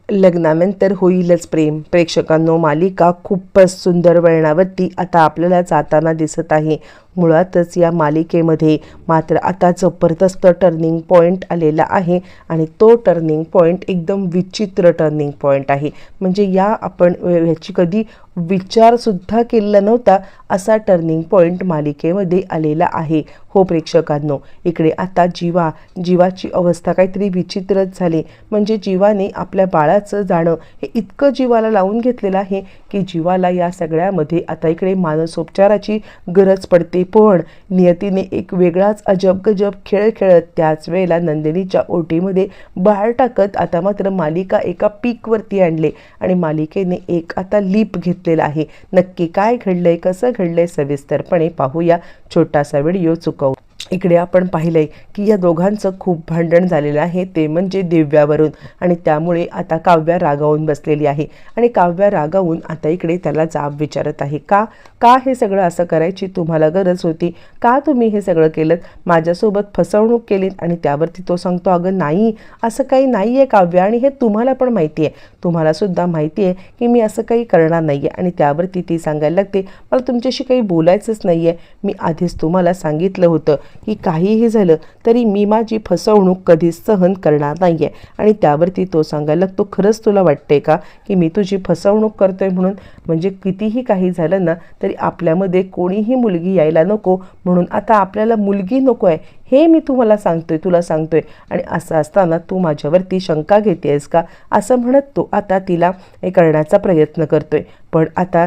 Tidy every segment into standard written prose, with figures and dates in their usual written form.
लग्नानंतर होईलच प्रेम. प्रेक्षकांनो, मालिका खूपच सुंदर वळणावरती आता आपल्याला जाताना दिसत आहे. मुळातच या मालिकेमध्ये मात्र आता जबरदस्त टर्निंग पॉईंट आलेला आहे आणि तो टर्निंग पॉईंट एकदम विचित्र टर्निंग पॉईंट आहे. म्हणजे आपण ह्याची कधी विचारसुद्धा केलेला नव्हता असा टर्निंग पॉईंट मालिकेमध्ये आलेला आहे. हो प्रेक्षकांनो, इकडे आता जीवाची अवस्था काहीतरी विचित्रच झाली. म्हणजे जीवाने आपल्या बाळाचं जाणं हे इतकं जीवाला लावून घेतलेलं आहे की जीवाला या सगळ्यामध्ये आता इकडे मानसोपचाराची गरज पडते. पण नियतीने एक वेगळाच अजब गजब खेळ खेळत त्याच वेळेला नंदिनीच्या ओटीमध्ये बाळ टाकत आता मात्र मालिका एका पीकवरती आणले आणि मालिकेने एक आता लीप घेतलेला आहे. नक्की काय घडलंय, कसं घडलंय, सविस्तरपणे पाहूया. छोटासा व्हिडिओ चुकवू. इकडे आपण पाहिलंय की या दोघांचं खूप भांडण झालेलं आहे, ते म्हणजे दिव्यावरून. आणि त्यामुळे आता काव्या रागावून बसलेली आहे आणि काव्या रागावून आता इकडे त्याला जाब विचारत आहे. का हे सगळं असं करायची तुम्हाला गरज होती? का तुम्ही हे सगळं केलं? माझ्यासोबत फसवणूक केली? आणि त्यावरती तो सांगतो, अगं नाही, असं काही नाही आहे काव्या, आणि हे तुम्हाला पण माहिती आहे, तुम्हालासुद्धा माहिती आहे की मी असं काही करणार नाही आहे. आणि त्यावरती ती सांगायला लागते, मला तुमच्याशी काही बोलायचंच नाही आहे. मी आधीच तुम्हाला सांगितलं होतं की काहीही झालं तरी मी माझी फसवणूक कधीच सहन करणार नाही आहे. आणि त्यावरती तो सांगायला लागतो, खरंच तुला वाटते का की मी तुझी फसवणूक करतोय म्हणून? म्हणजे कितीही काही झालं ना तरी आपल्यामध्ये कोणीही मुलगी यायला नको, म्हणून आता आपल्याला मुलगी नको आहे हे मी तुला सांगतोय. आणि असं असताना तू माझ्यावरती शंका घेतेस का, असं म्हणत तो आता तिला हे करण्याचा प्रयत्न करतोय. पण आता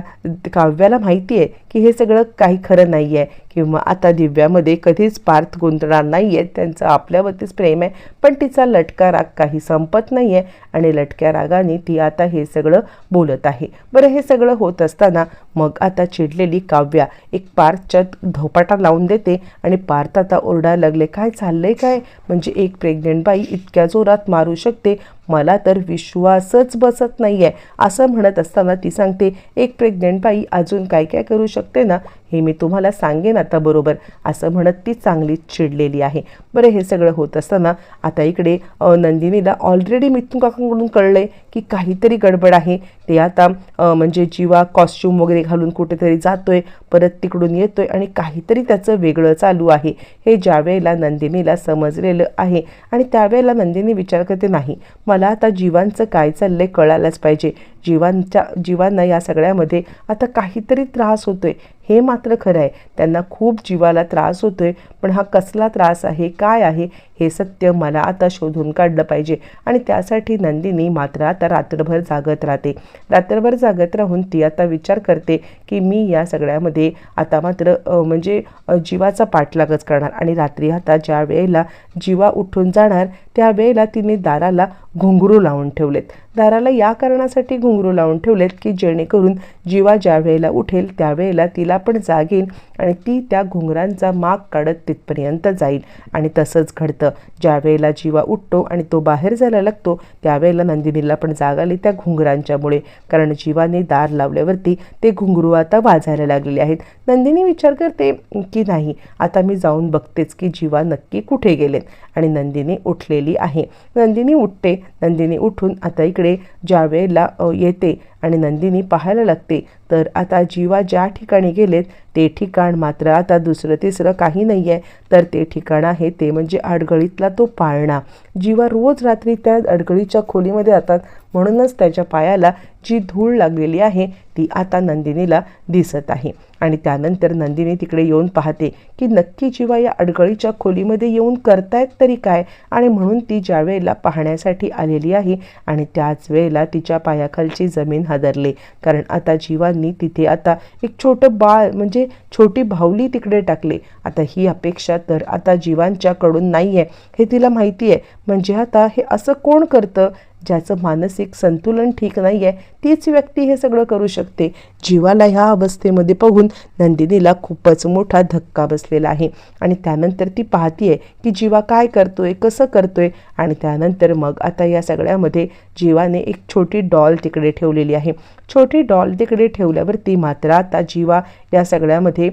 काव्याला माहिती आहे की हे सगळं काही खरं नाही आहे किंवा आता दिव्यामध्ये कधीच पार्थ गुंतणार नाही आहे, त्यांचं आपल्यावरतीच प्रेम आहे. पण तिचा लटका राग काही संपत नाही आहे आणि लटक्या रागाने ती आता हे सगळं बोलत आहे. बरं, हे सगळं होत असताना मग आता चिडलेली काव्या एक पार्थच्या धोपाटा लावून देते आणि पार्थ आता ओरडायला लागले, काय चाललंय काय? म्हणजे एक प्रेग्नेंट बाई इतक्या जोरात मारू शकते, मला तर विश्वासच बसत नाही आहे. असं म्हणत असताना ती सांगते, एक प्रेग्नेंट बाई अजून काय काय करू शकते ना, हे मी तुम्हाला सांगेन आता बरोबर, असं म्हणत ती चांगलीच चिडलेली आहे. बरं, हे सगळं होत असताना आता इकडे नंदिनीला ऑलरेडी मिथून काकांकडून कळलंय की काहीतरी गडबड आहे. ते आता म्हणजे जीवा कॉस्ट्यूम वगैरे घालून कुठेतरी जातोय, परत तिकडून येतोय आणि काहीतरी त्याचं वेगळं चालू आहे हे ज्या वेळेला नंदिनीला समजलेलं आहे. आणि त्यावेळेला नंदिनी विचार करते, नाही, मला आता जीवांचं काय चाललंय कळायलाच पाहिजे. जीवांना या सगळ्यामध्ये आता काहीतरी त्रास होतोय हे मात्र खरं आहे. त्यांना खूप जीवाला त्रास होतोय, पण हा कसला त्रास आहे, काय आहे, हे सत्य मला आता शोधून काढलं पाहिजे. आणि त्यासाठी नंदिनी मात्र आता रात्रभर जागत राहते. रात्रभर जागत राहून ती आता विचार करते की मी या सगळ्यामध्ये आता मात्र म्हणजे जीवाचा पाठलागच करणार. आणि रात्री आता ज्या वेळेला जीवा उठून जाणार त्यावेळेला तिने दाराला घुंगरू लावून ठेवलेत. दाराला या कारणासाठी घुंगरू लावून ठेवलेत की जेणेकरून जीवा ज्या वेळेला उठेल त्यावेळेला तिला पण जागेल आणि ती त्या घुंगरांचा माग काढत तिथपर्यंत जाईल. आणि तसंच घडतं. ज्या वेळेला जीवा उठतो आणि तो बाहेर जायला लागतो त्यावेळेला नंदिनीला पण जाग आली त्या घुंगरांच्यामुळे, कारण जीवाने दार लावल्यावरती ते घुंगरू आता वाजायला लागलेले आहेत. नंदिनी विचार करते की नाही, आता मी जाऊन बघतेच की जीवा नक्की कुठे गेलेत. आणि नंदिनी उठलेली आहे. नंदिनी उठते. नंदिनी उठून आता इकडे ज्या वेळेला येते आणि नंदिनी पाहायला लागते तर आता जीवा ज्या ठिकाणी गेलेत ते ठिकाण मात्र आता दुसरं तिसरं काही नाही आहे, तर ते ठिकाण आहे ते म्हणजे अडगळीतला तो पाळणा. जीवा रोज रात्री त्या अडगळीच्या खोलीमध्ये जातात, म्हणूनच त्याच्या पायाला जी धूळ लागलेली आहे ती आता नंदिनीला दिसत आहे. आणि त्यानंतर नंदिनी तिकडे येऊन पाहते की नक्की जीवा या अडगळीच्या खोलीमध्ये येऊन करतायत तरी काय, आणि म्हणून ती ज्या वेळेला पाहण्यासाठी आलेली आहे आणि त्याच वेळेला तिच्या पायाखालची जमीन हादरली, कारण आता जीवांनी तिथे आता एक छोटं बाळ म्हणजे छोटी बाहुली तिकडे टाकले. आता ही अपेक्षा तर आता जीवांच्याकडून नाही आहे हे तिला माहिती आहे. म्हणजे आता हे असं कोण करतं ज्याचं मानसिक संतुलन ठीक नाही आहे, तीच व्यक्ती हे सगळं करू शकते. जीवाला ह्या अवस्थेमध्ये पाहून नंदिनीला खूपच मोठा धक्का बसलेला आहे. आणि त्यानंतर ती पाहतीये की जीवा काय करतोय, कसं करतोय. आणि त्यानंतर मग आता या सगळ्यामध्ये जीवाने एक छोटी डॉल तिकडे ठेवलेली आहे. छोटी डॉल तिकडे ठेवल्यावरती मात्र आता जीवा या सगळ्यामध्ये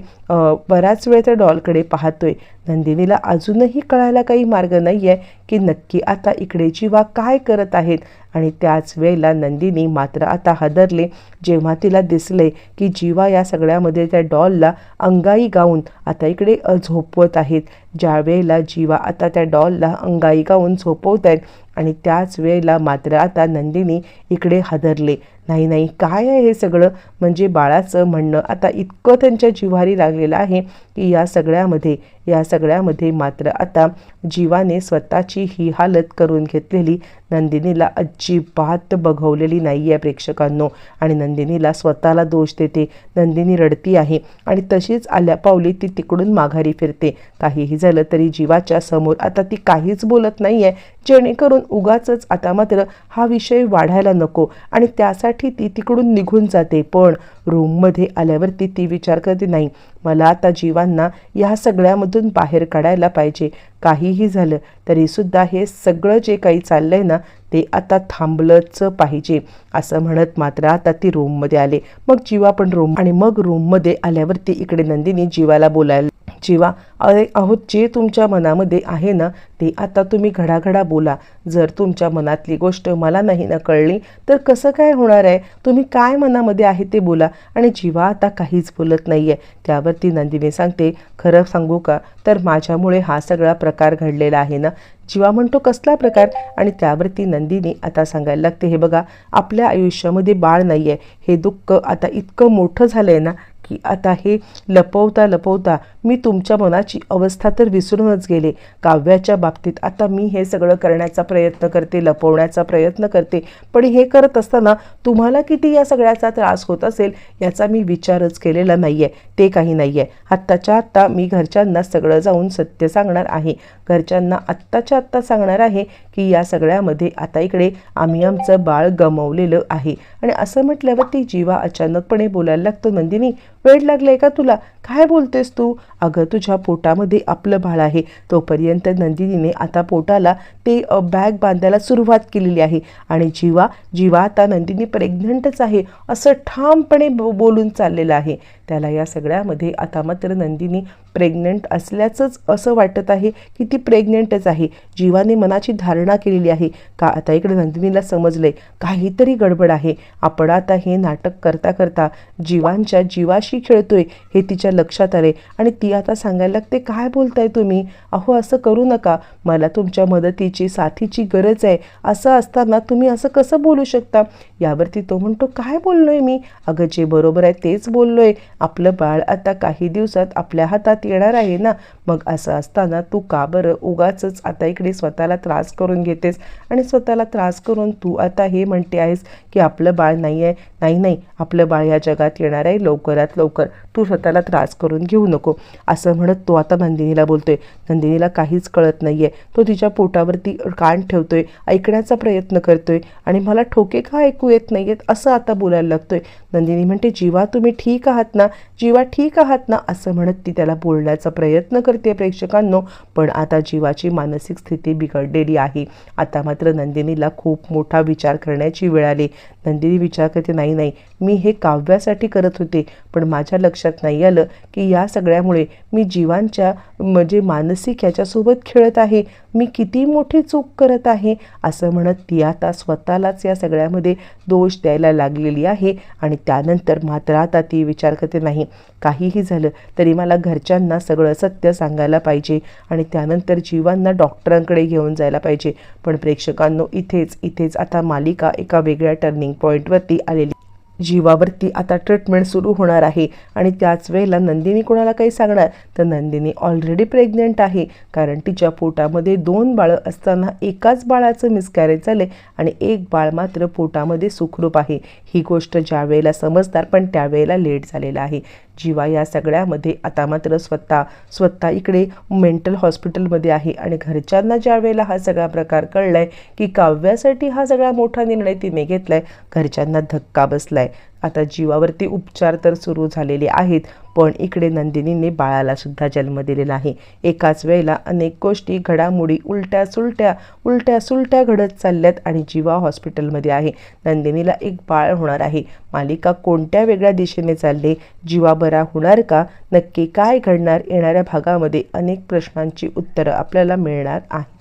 बराच वेळ त्या डॉलकडे पाहतोय. नंदिनीला अजूनही कळायला काही मार्ग नाही आहे की नक्की आता इकडे जीवा काय करत आहेत. आणि त्याच वेळेला नंदिनी मात्र आता हादरले जेव्हा तिला दिसले की जीवा या सगळ्यामध्ये त्या डॉलला अंगाई गाऊन आता इकडे झोपवत आहेत. ज्या वेळेला जीवा आता त्या डॉलला अंगाई गाऊन झोपवत आहेत आणि त्याच वेळेला मात्र आता नंदिनी इकडे हादरले. नाही नाही, काय आहे हे सगळं? म्हणजे बाळाचं म्हणणं आता इतकं त्यांच्या जिव्हारी लागलेलं आहे की या सगळ्यामध्ये मात्र आता जीवाने स्वतःची ही हालत करून घेतलेली नंदिनीला अजिबात बघवलेली नाही आहे प्रेक्षकांनो. आणि नंदिनीला स्वतःला दोष देते. नंदिनी रडती आहे आणि तशीच आल्या पावली ती तिकडून माघारी फिरते. काहीही झालं तरी जीवाच्या समोर आता ती काहीच बोलत नाही आहे, जेणेकरून उगाचच आता मात्र हा विषय वाढायला नको आणि त्यासाठी ती तिकडून निघून जाते. पण रूममध्ये आल्यावरती ती विचार करते, नाही, मला आता जीवांना या सगळ्यामधून बाहेर काढायला पाहिजे. काहीही झालं तरीसुद्धा हे सगळं जे काही चाललंय ना ते आता थांबलंच पाहिजे असं म्हणत मात्र आता ती रूममध्ये आले. मग जीवा पण मग रूममध्ये आल्यावरती इकडे नंदिनी जीवाला बोलायला, जीवा अरे आहोत जे तुमच्या मनामध्ये आहे ना ते आता तुम्ही घडाघडा बोला. जर तुमच्या मनातली गोष्ट मला नाही ना कळली तर कसं काय होणार आहे? तुम्ही काय मनामध्ये आहे ते बोला. आणि जीवा आता काहीच बोलत नाही आहे. त्यावरती नंदिनी सांगते, खरं सांगू का, तर माझ्यामुळे हा सगळा प्रकार घडलेला आहे ना. जीवा म्हणतो, कसला प्रकार? आणि त्यावरती नंदिनी आता सांगायला लागते, हे बघा, आपल्या आयुष्यामध्ये बाळ नाही आहे, हे दुःख आता इतकं मोठं झालं आहे ना की आता हे लपवता मी तुमच्या मनाची अवस्था तर विसरूनच गेले. काव्याच्या बाबतीत आता मी हे सगळं करण्याचा प्रयत्न करते, लपवण्याचा प्रयत्न करते, पण हे करत असताना तुम्हाला किती या सगळ्याचा त्रास होत असेल याचा मी विचारच केलेला नाही आहे. ते काही नाही आहे. आत्ताच्या आत्ता मी घरच्यांना सगळं जाऊन सत्य सांगणार आहे. घरच्यांना आत्ताच्या आत्ता सांगणार आहे की या सगळ्यामध्ये आता इकडे आम्ही आमचं बाळ गमावलेलं आहे. आणि असं म्हटल्यावरती जीवा अचानकपणे बोलायला लागतो, नंदिनी वेळ लागलाय का तुला? काय बोलतेस तू? अगं तुझ्या पोटामध्ये आपलं बाळ आहे. तोपर्यंत नंदिनीने आता पोटाला ते बॅग बांधायला सुरुवात केलेली आहे आणि जीवा आता नंदिनी प्रेग्नंटच आहे असं ठामपणे बोलून चाललेलं आहे. त्याला या सगळ्यामध्ये आता मात्र नंदिनी प्रेग्नंट असल्याचंच असं वाटत आहे की ती प्रेग्नंटच आहे. जीवाने मनाची धारणा केलेली आहे का आता इकडे नंदिनीला समजले काहीतरी गडबड आहे. आपण आता हे नाटक करता करता जीवाशी खेळतोय हे तिच्या लक्षात आले आणि ती आता सांगायला लागते, काय बोलताय तुम्ही? अहो असं करू नका, मला तुमच्या मदतीची साथीची गरज आहे. असं असताना तुम्ही असं कसं बोलू शकता? यावरती तो म्हणतो, काय बोललोय मी? अगं जे बरोबर आहे तेच बोललोय. आपलं बाळ आता काही दिवसात आपल्या हातात येणार आहे ना. मग असं असताना तू का बरं उगाचच आता इकडे स्वतःला त्रास करून घेतेस आणि स्वतःला त्रास करून तू आता हे म्हणते आहेस की आपलं बाळ नाही आहे. नाही, आपलं बाळ या जगात येणार आहे लवकरात लवकर. तू स्वतःला त्रास करून घेऊ नको असं म्हणत तो आता नंदिनीला बोलतोय. नंदिनीला काहीच कळत नाहीये. तो तिच्या पोटावरती कान ठेवतोय, ऐकण्याचा प्रयत्न करतोय आणि मला ठोके का ऐकू येत नाहीयेत असं आता बोलायला लागतोय. नंदिनी म्हणते, जीवा तुम्ही ठीक आहात ना? जीवा ठीक आहात ना? असं म्हणत ती त्याला बोलण्याचा प्रयत्न करते प्रेक्षकांनो. पण आता जीवाची मानसिक स्थिती बिघडलेली आहे. आता मात्र नंदिनीला खूप मोठा विचार करण्याची वेळ आली. नंदिनी विचार करते, नाही, मी हे काव्यासाठी करत होते, पण माझ्या लक्षात नाही आलं की या सगळ्यामुळे मी जीवांच्या म्हणजे मानसिक ह्याच्यासोबत खेळत आहे. मी किती मोठी चूक करत आहे असं म्हणत ती आता स्वतःलाच या सगळ्यामध्ये दोष द्यायला लागलेली आहे. आणि त्यानंतर मात्र आता ती विचार करते, नाही, काहीही झालं तरी मला घरच्यांना सगळं सत्य सांगायला पाहिजे आणि त्यानंतर जीवांना डॉक्टरांकडे घेऊन जायला पाहिजे. पण प्रेक्षकांनो इथेच आता मालिका एका वेगळ्या टर्निंग पॉईंटवरती आलेली. जीवावरती आता ट्रीटमेंट सुरू होणार आहे आणि त्याच वेळेला नंदिनी कोणाला काही सांगणार तर नंदिनी ऑलरेडी प्रेग्नंट आहे. कारण तिच्या पोटामध्ये 2 बाळं असताना एकाच बाळाचं मिसकॅरेज झाले आणि एक बाळ मात्र पोटामध्ये सुखरूप आहे. ही गोष्ट ज्या वेळेला समजणार पण त्यावेळेला लेट झालेला आहे. जीवा या सगळ्यामध्ये आता मात्र स्वतः इकडे मेंटल हॉस्पिटलमध्ये आहे आणि घरच्यांना ज्या वेळेला हा सगळा प्रकार कळलाय की काव्यासाठी हा सगळा मोठा निर्णय तिने घेतलाय, घरच्यांना धक्का बसलाय. आता जीवावरती उपचार तर सुरू झालेले आहेत, पण इकडे नंदिनीने बाळाला सुद्धा जन्म दिलेला आहे. एकाच वेळेला अनेक गोष्टी घडामोडी उलट्या सुलट्या घडत चालल्यात आणि जीवा हॉस्पिटलमध्ये आहे. नंदिनीला एक बाळ होणार आहे. मालिका कोणत्या वेगळ्या दिशेने चालले, जीवा बरा होणार का, नक्की काय घडणार, येणाऱ्या भागामध्ये अनेक प्रश्नांची उत्तरं आपल्याला मिळणार आहे.